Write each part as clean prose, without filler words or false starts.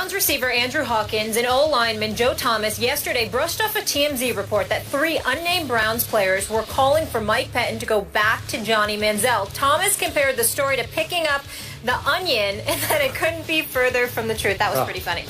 Browns receiver Andrew Hawkins and O-lineman Joe Thomas yesterday brushed off a TMZ report that 3 unnamed Browns players were calling for Mike Pettin to go back to Johnny Manziel. Thomas compared the story to picking up the onion and that it couldn't be further from the truth. That was pretty funny.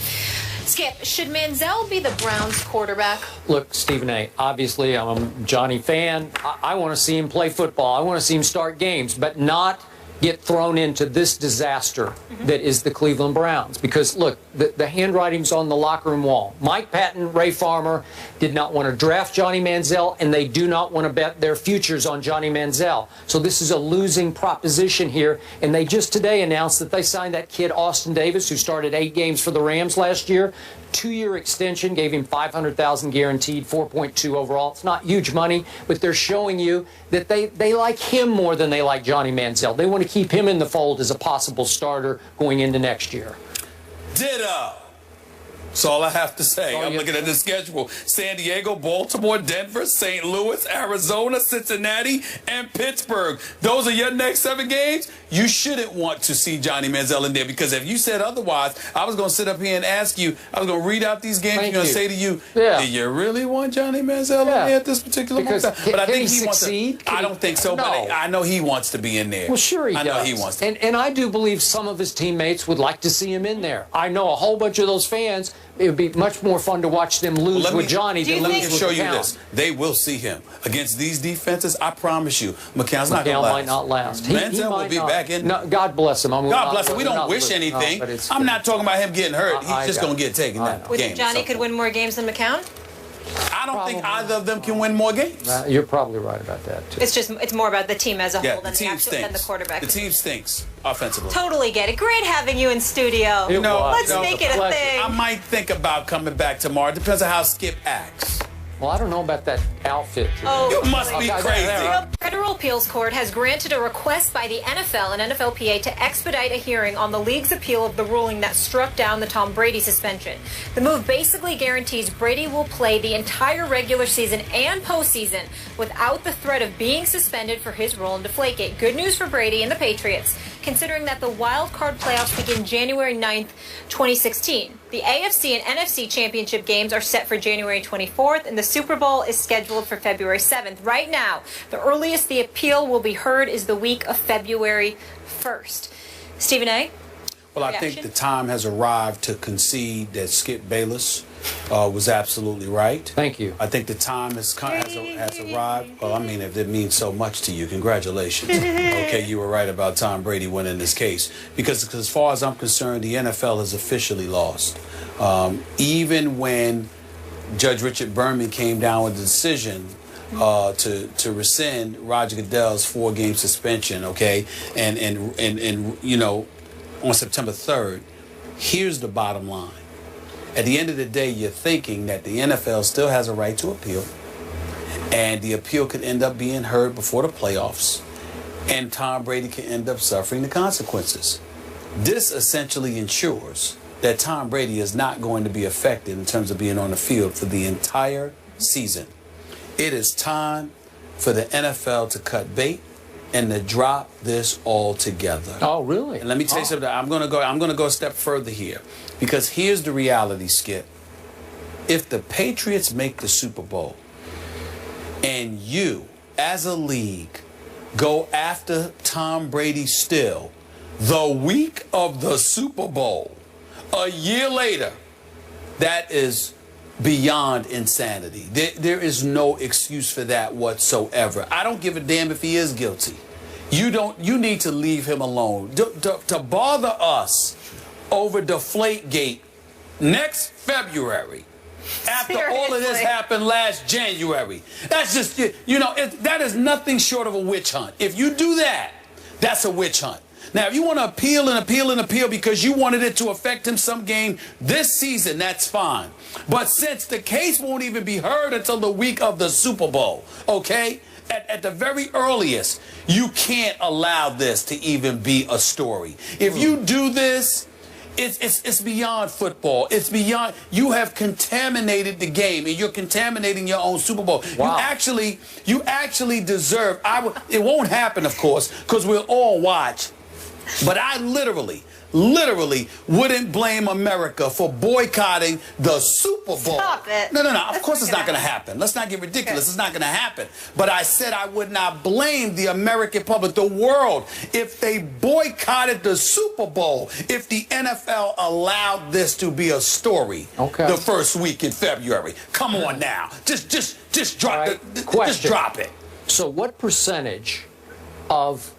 Skip, should Manziel be the Browns quarterback? Look, Stephen A., obviously I'm a Johnny fan. I want to see him play football. I want to see him start games, but not get thrown into this disaster that is the Cleveland Browns. Because, look, the handwriting's on the locker room wall. Mike Patton, Ray Farmer did not want to draft Johnny Manziel, and they do not want to bet their futures on Johnny Manziel. So this is a losing proposition here. And they just today announced that they signed that kid, Austin Davis, who started 8 games for the Rams last year. 2-year extension, gave him $500,000 guaranteed, 4.2 overall. It's not huge money, but they're showing you that they like him more than they like Johnny Manziel. They want to keep him in the fold as a possible starter going into next year. Ditto. That's all I have to say. I'm looking at the schedule. San Diego, Baltimore, Denver, St. Louis, Arizona, Cincinnati, and Pittsburgh. Those are your next 7 games. You shouldn't want to see Johnny Manziel in there, because if you said otherwise, I was going to sit up here and ask you, I was going to read out these games. I'm going to say to you, do you really want Johnny Manziel in there at this particular moment? But I think he wants to. I don't think so, but I know he wants to be in there. Well, sure he does. I know he wants to. And I do believe some of his teammates would like to see him in there. I know a whole bunch of those fans. It would be much more fun to watch them lose with Johnny than lose with McCown. Let me show you this. They will see him. Against these defenses, I promise you, McCown's not going to last. might not last. Manziel will be back in. No, God bless him. God bless him. We don't wish anything. I'm not talking about him getting hurt. He's just going to get taken that game. Johnny could win more games than McCown? I don't think either of them can win more games. You're probably right about that, too. It's more about the team as a whole than the quarterback. The team stinks offensively. Totally get it. Great having you in studio. Let's make it a thing. I might think about coming back tomorrow. It depends on how Skip acts. Well, I don't know about that outfit. You must be crazy. The Federal Appeals Court has granted a request by the NFL and NFLPA to expedite a hearing on the league's appeal of the ruling that struck down the Tom Brady suspension. The move basically guarantees Brady will play the entire regular season and postseason without the threat of being suspended for his role in Deflategate. Good news for Brady and the Patriots, considering that the wild card playoffs begin January 9th, 2016. The AFC and NFC championship games are set for January 24th, and the Super Bowl is scheduled for February 7th. Right now, the earliest the appeal will be heard is the week of February 1st. Stephen A.? Well, I think the time has arrived to concede that Skip Bayless was absolutely right. Thank you. I think the time has arrived. Well, I mean, if it means so much to you, congratulations. Okay, you were right about Tom Brady winning this case. Because as far as I'm concerned, the NFL has officially lost. Even when Judge Richard Berman came down with the decision to rescind Roger Goodell's 4-game suspension, okay, and you know, on September 3rd, here's the bottom line. At the end of the day, you're thinking that the NFL still has a right to appeal, and the appeal could end up being heard before the playoffs, and Tom Brady can end up suffering the consequences. This essentially ensures that Tom Brady is not going to be affected in terms of being on the field for the entire season. It is time for the NFL to cut bait and to drop this all together. Oh, really? And let me tell you something. I'm gonna go a step further here, because here's the reality, Skip. If the Patriots make the Super Bowl and you, as a league, go after Tom Brady still the week of the Super Bowl, a year later, that is beyond insanity. There is no excuse for that whatsoever. I don't give a damn if he is guilty. You need to leave him alone. To bother us over Deflategate next February, after all of this happened last January, that's just, that is nothing short of a witch hunt. If you do that, that's a witch hunt. Now, if you want to appeal and appeal and appeal because you wanted it to affect him some game this season, that's fine. But since the case won't even be heard until the week of the Super Bowl, okay, at the very earliest, you can't allow this to even be a story. If you do this, it's beyond football. It's beyond. You have contaminated the game, and you're contaminating your own Super Bowl. Wow. You actually deserve. It won't happen, of course, because we'll all watch. But I literally literally wouldn't blame America for boycotting the Super Bowl. Stop it. No. Of course it's not going to happen. Let's not get ridiculous. Okay. It's not going to happen. But I said I would not blame the American public, the world, if they boycotted the Super Bowl, if the NFL allowed this to be a story the first week in February. Come on now. Just drop just drop it. So what percentage of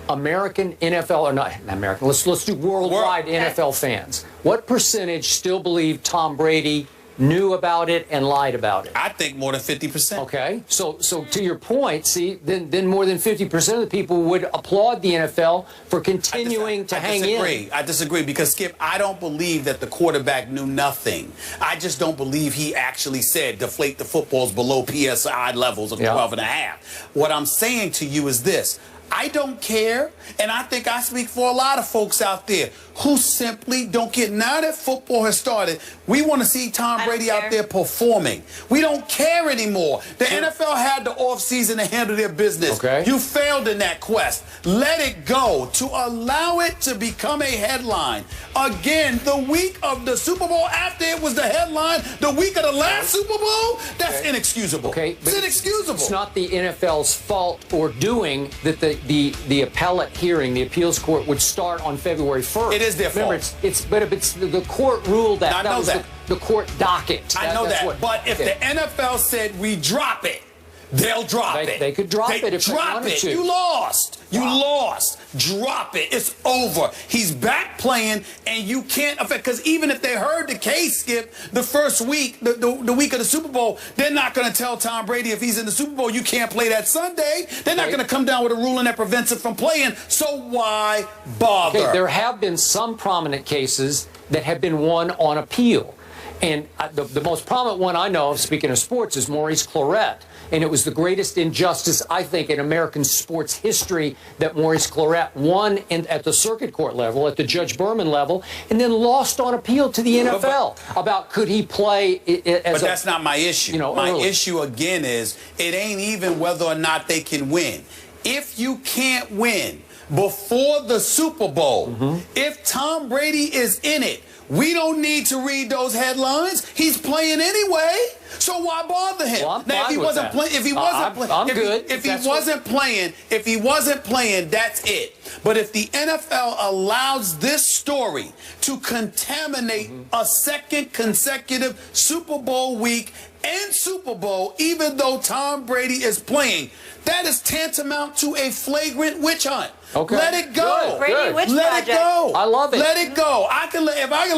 American NFL, or not American, let's do worldwide NFL fans, what percentage still believe Tom Brady knew about it and lied about it? I think more than 50%. Okay, so to your point, see, then more than 50% of the people would applaud the NFL for continuing to hang in. I disagree because, Skip, I don't believe that the quarterback knew nothing. I just don't believe he actually said deflate the footballs below PSI levels of 12 and a half. What I'm saying to you is this. I don't care, and I think I speak for a lot of folks out there who simply don't care. Now that football has started, we want to see Tom Brady out there performing. We don't care anymore. The NFL had the offseason to handle their business. Okay. You failed in that quest. Let it go. To allow it to become a headline. Again, the week of the Super Bowl, after it was the headline, the week of the last Super Bowl, that's inexcusable. Okay, it's inexcusable. It's not the NFL's fault or doing that the appellate hearing, the appeals court, would start on February 1st. It is their fault. Remember, it's the court ruled that. I know was that. The court docket. I know that. But if the NFL said we drop it, they'll drop it. They could drop it if they wanted to. You lost. You lost. Drop it. It's over. He's back playing, and you can't affect, because even if they heard the case, Skip, the first week, the week of the Super Bowl, they're not going to tell Tom Brady if he's in the Super Bowl, you can't play that Sunday. They're not going to come down with a ruling that prevents it from playing. So why bother? Okay, there have been some prominent cases that have been won on appeal. And the most prominent one I know of, speaking of sports, is Maurice Clarett. And it was the greatest injustice, I think, in American sports history that Maurice Clarett won at the circuit court level, at the Judge Berman level, and then lost on appeal to the NFL about could he play as But that's not my issue. My issue, again, is it ain't even whether or not they can win. If you can't win before the Super Bowl, if Tom Brady is in it, we don't need to read those headlines. He's playing anyway, so why bother him? Well, now, if he wasn't playing, if he wasn't playing, that's it. But if the NFL allows this story to contaminate a second consecutive Super Bowl week and Super Bowl, even though Tom Brady is playing, that is tantamount to a flagrant witch hunt. Okay. Let it go. Brady Witch Let it go. I love it. Let it go. If I can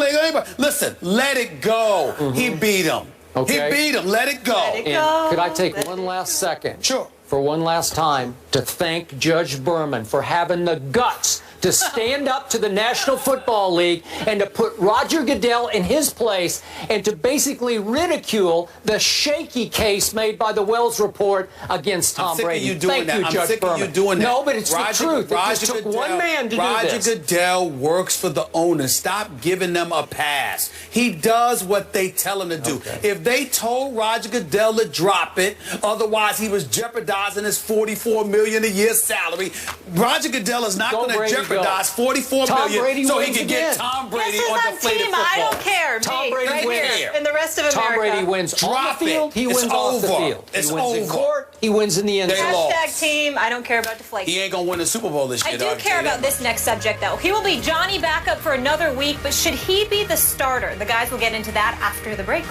let anybody, listen, let it go. He beat him. Okay. He beat him. Let it go. Let it go. And could I take one last second? Sure. For one last time to thank Judge Berman for having the guts to stand up to the National Football League and to put Roger Goodell in his place and to basically ridicule the shaky case made by the Wells Report against Tom Brady. Thank you, Judge Berman. No, but it's the truth. It just took one man to do this. Roger Goodell works for the owners. Stop giving them a pass. He does what they tell him to do. If they told Roger Goodell to drop it, otherwise he was jeopardizing his $44 million a year salary, Roger Goodell is not going to jeopardize $44 million so he can get Tom Brady on deflated football. I don't care. Tom Brady right wins. Here, in the rest of America. Tom Brady wins on the field. He wins off the field. It's he wins in over. court. He wins in the end zone. Hashtag team. I don't care about deflation. He ain't gonna win the Super Bowl this year. I do care about this next subject, though. He will be Johnny backup for another week, but should he be the starter? The guys will get into that after the break.